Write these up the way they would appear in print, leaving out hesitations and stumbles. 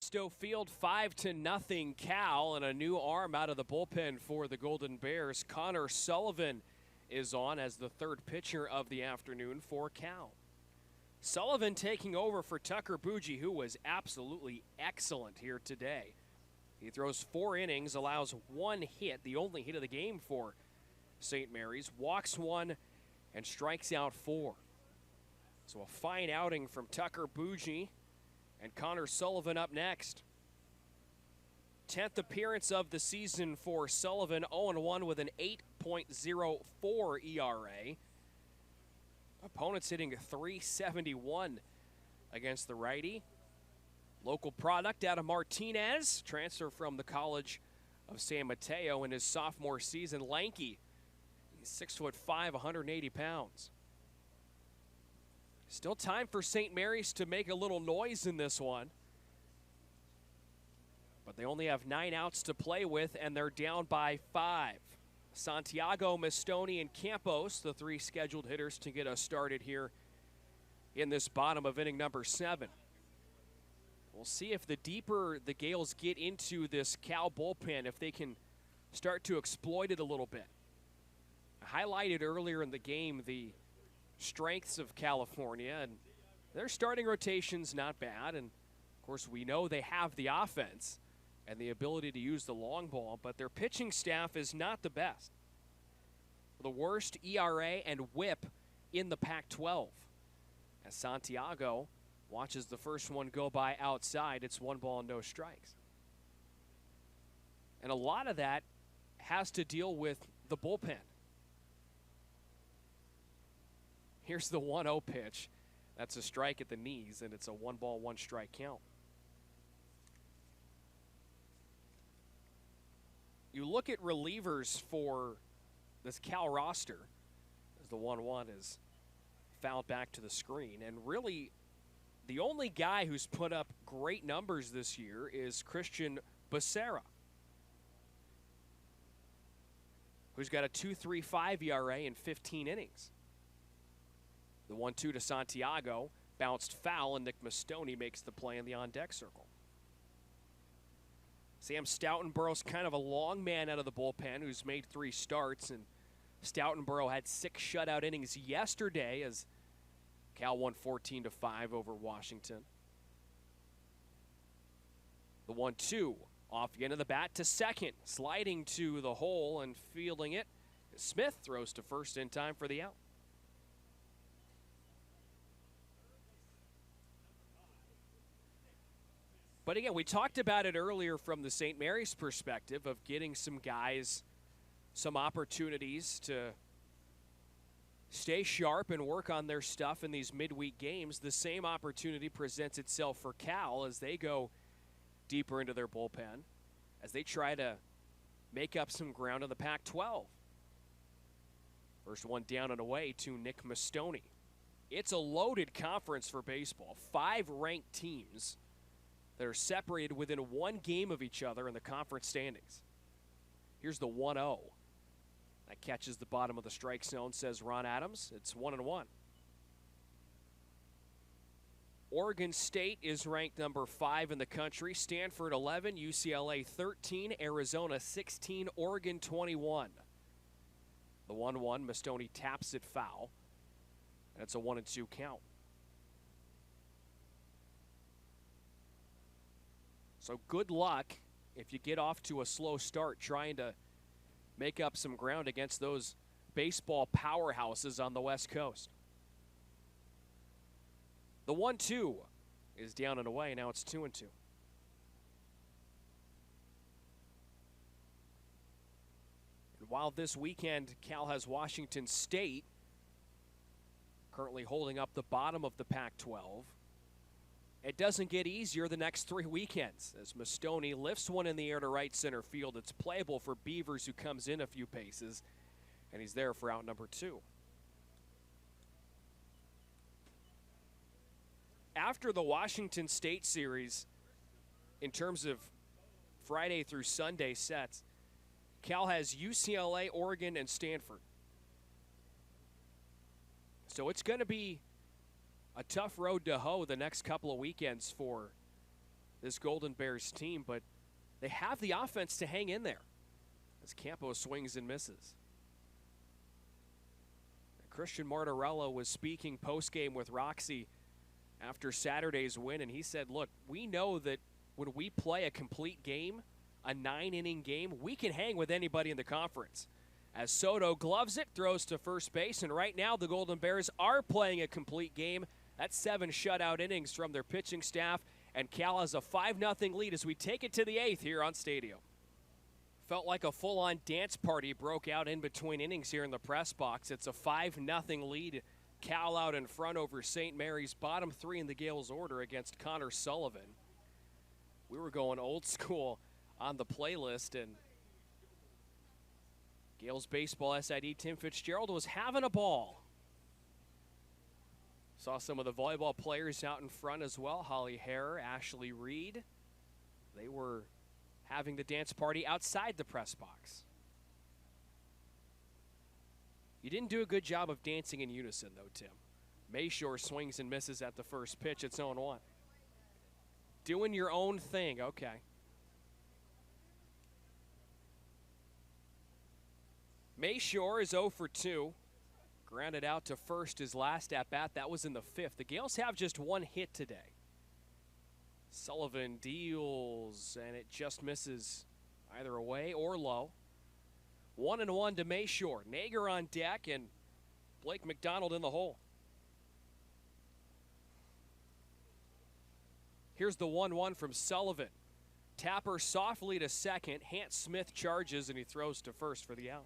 Stowe Field, 5-0 Cal, and a new arm out of the bullpen for the Golden Bears. Connor Sullivan is on as the third pitcher of the afternoon for Cal. Sullivan taking over for Tucker Bougie, who was absolutely excellent here today. He throws 4 innings, allows 1 hit, the only hit of the game for St. Mary's, walks 1, and strikes out 4. So a fine outing from Tucker Bougie. And Connor Sullivan up next. 10th appearance of the season for Sullivan, 0-1 with an 8.04 ERA. Opponents hitting .371 against the righty. Local product out of Martinez, transfer from the College of San Mateo in his sophomore season. Lanky, he's 6'5", 180 pounds. Still time for St. Mary's to make a little noise in this one. But they only have 9 outs to play with, and they're down by 5. Santiago, Mastoni, and Campos, the 3 scheduled hitters to get us started here in this bottom of inning number 7. We'll see if the deeper the Gaels get into this Cal bullpen, if they can start to exploit it a little bit. I highlighted earlier in the game the strengths of California, and their starting rotation's not bad, and of course we know they have the offense and the ability to use the long ball, but their pitching staff is not the best. The worst ERA and WHIP in the Pac-12. As Santiago watches the first one go by outside, it's 1 ball and no strikes. And a lot of that has to deal with the bullpen. Here's the 1-0 pitch. That's a strike at the knees, and it's a 1 ball, 1 strike count. You look at relievers for this Cal roster, as the 1-1 is fouled back to the screen, and really the only guy who's put up great numbers this year is Christian Becerra, who's got a 2.35 ERA in 15 innings. The 1-2 to Santiago, bounced foul, and Nick Mastoni makes the play in the on-deck circle. Sam Stoutenborough's kind of a long man out of the bullpen who's made 3 starts, and Stoutenborough had 6 shutout innings yesterday as Cal won 14-5 over Washington. The 1-2 off the end of the bat to second, sliding to the hole and fielding it. Smith throws to first in time for the out. But again, we talked about it earlier from the St. Mary's perspective of getting some guys some opportunities to stay sharp and work on their stuff in these midweek games. The same opportunity presents itself for Cal as they go deeper into their bullpen, as they try to make up some ground in the Pac-12. First one down and away to Nick Mastoni. It's a loaded conference for baseball. 5 ranked teams that are separated within 1 game of each other in the conference standings. Here's the 1-0. That catches the bottom of the strike zone, says Ron Adams. It's 1-1. Oregon State is ranked number 5 in the country. Stanford 11, UCLA 13, Arizona 16, Oregon 21. The 1-1, Mastoni taps it foul. And it's a 1-2 count. So good luck if you get off to a slow start trying to make up some ground against those baseball powerhouses on the West Coast. The 1-2 is down and away. Now it's 2-2. And while this weekend Cal has Washington State currently holding up the bottom of the Pac-12, it doesn't get easier the next 3 weekends as Mastoni lifts one in the air to right center field. It's playable for Beavers, who comes in a few paces, and he's there for out number 2. After the Washington State series, in terms of Friday through Sunday sets, Cal has UCLA, Oregon, and Stanford. So it's going to be a tough road to hoe the next couple of weekends for this Golden Bears team, but they have the offense to hang in there as Campo swings and misses. Christian Martorello was speaking post-game with Roxy after Saturday's win, and he said, look, we know that when we play a complete game, a 9-inning game, we can hang with anybody in the conference. As Soto gloves it, throws to first base, and right now the Golden Bears are playing a complete game. That's 7 shutout innings from their pitching staff, and Cal has a 5-0 lead as we take it to the 8th here on Stadium. Felt like a full-on dance party broke out in between innings here in the press box. It's a 5-0 lead. Cal out in front over St. Mary's, bottom 3 in the Gaels order against Connor Sullivan. We were going old school on the playlist, and Gaels baseball SID Tim Fitzgerald was having a ball. Saw some of the volleyball players out in front as well. Holly Hare, Ashley Reed. They were having the dance party outside the press box. You didn't do a good job of dancing in unison, though, Tim. Mayshore swings and misses at the first pitch. It's 0-1. Doing your own thing, okay. Mayshore is 0 for 2. Grounded out to first his last at-bat. That was in the 5th. The Gaels have just 1 hit today. Sullivan deals, and it just misses either away or low. 1-1 to Mayshore. Nager on deck, and Blake McDonald in the hole. Here's the 1-1 from Sullivan. Tapper softly to second. Hant Smith charges, and he throws to first for the out.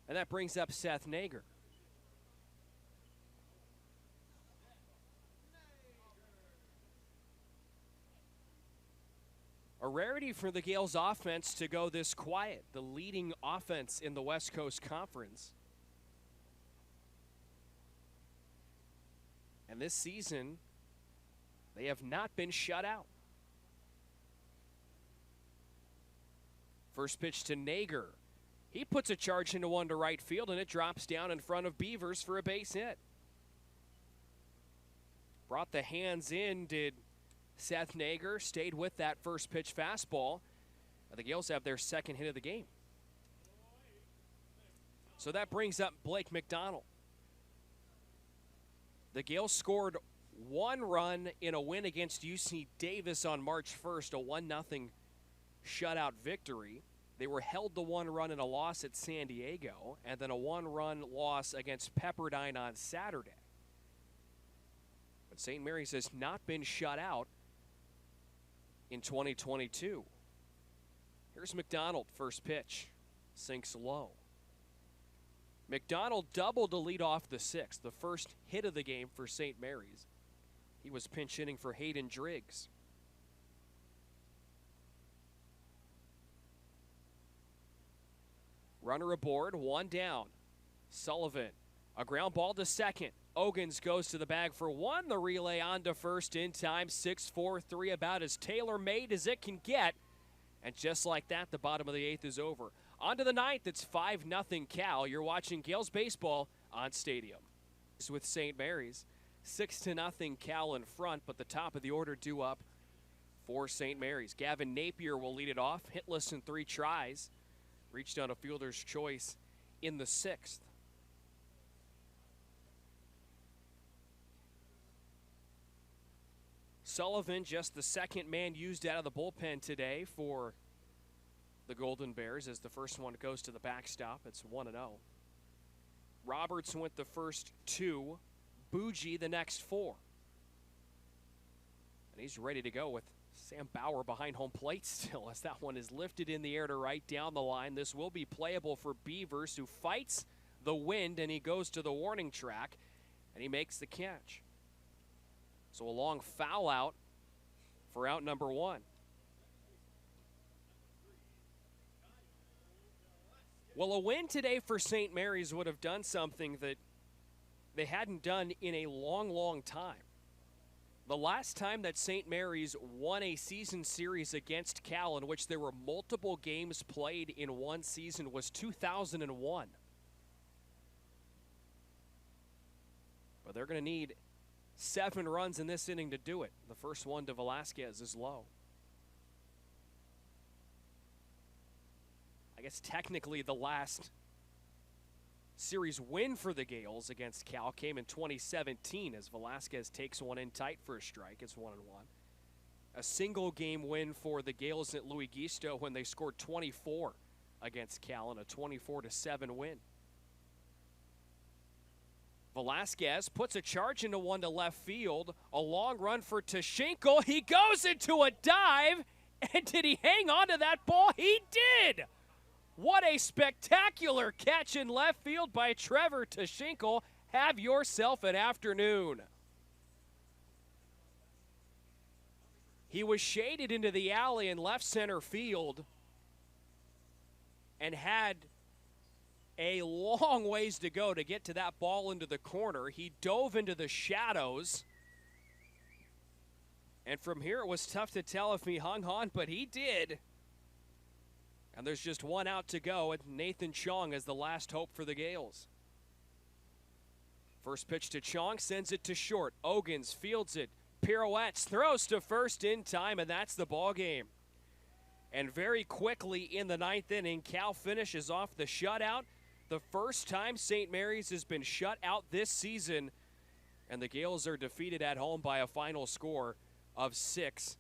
And that brings up Seth Nager. A rarity for the Gaels offense to go this quiet, the leading offense in the West Coast Conference. And this season, they have not been shut out. First pitch to Nager. He puts a charge into one to right field, and it drops down in front of Beavers for a base hit. Brought the hands in, did Seth Nager. Stayed with that first pitch fastball. And the Gaels have their second hit of the game. So that brings up Blake McDonald. The Gaels scored 1 run in a win against UC Davis on March 1st, a 1-0 shutout victory. They were held to 1 run in a loss at San Diego, and then a 1-run loss against Pepperdine on Saturday. But St. Mary's has not been shut out in 2022. Here's McDonald, first pitch. Sinks low. McDonald doubled to lead off the 6th, the first hit of the game for St. Mary's. He was pinch hitting for Hayden Driggs. Runner aboard, 1 down. Sullivan, a ground ball to second. Ogans goes to the bag for 1. The relay on to first in time. 6-4-3, about as tailor-made as it can get. And just like that, the bottom of the 8th is over. On to the 9th, it's 5-0 Cal. You're watching Gaels baseball on Stadium. With St. Mary's, 6-0 Cal in front, but the top of the order due up for St. Mary's. Gavin Napier will lead it off, hitless in 3 tries. Reached on a fielder's choice in the 6th. Sullivan, just the second man used out of the bullpen today for the Golden Bears, as the first one goes to the backstop. It's 1-0. Roberts went the first 2. Bougie the next 4. And he's ready to go with Sam Bauer behind home plate still, as that one is lifted in the air to right down the line. This will be playable for Beavers, who fights the wind, and he goes to the warning track, and he makes the catch. So a long foul out for out number 1. Well, a win today for St. Mary's would have done something that they hadn't done in a long, long time. The last time that St. Mary's won a season series against Cal in which there were multiple games played in one season was 2001. But they're going to need 7 runs in this inning to do it. The first one to Velasquez is low. I guess technically the last series win for the Gaels against Cal came in 2017 as Velasquez takes one in tight for a strike. It's 1-1. A single game win for the Gaels at Louis Gisto when they scored 24 against Cal in a 24-7 win. Velasquez puts a charge into one to left field. A long run for Tashinkle. He goes into a dive. And did he hang on to that ball? He did! What a spectacular catch in left field by Trevor Tashinkle. Have yourself an afternoon. He was shaded into the alley in left center field and had a long ways to go to get to that ball into the corner. He dove into the shadows. And from here, it was tough to tell if he hung on, but he did. And there's just one out to go, and Nathan Chong is the last hope for the Gaels. First pitch to Chong, sends it to short. Ogans fields it, pirouettes, throws to first in time, and that's the ball game. And very quickly in the 9th inning, Cal finishes off the shutout. The first time St. Mary's has been shut out this season, and the Gaels are defeated at home by a final score of 6-0.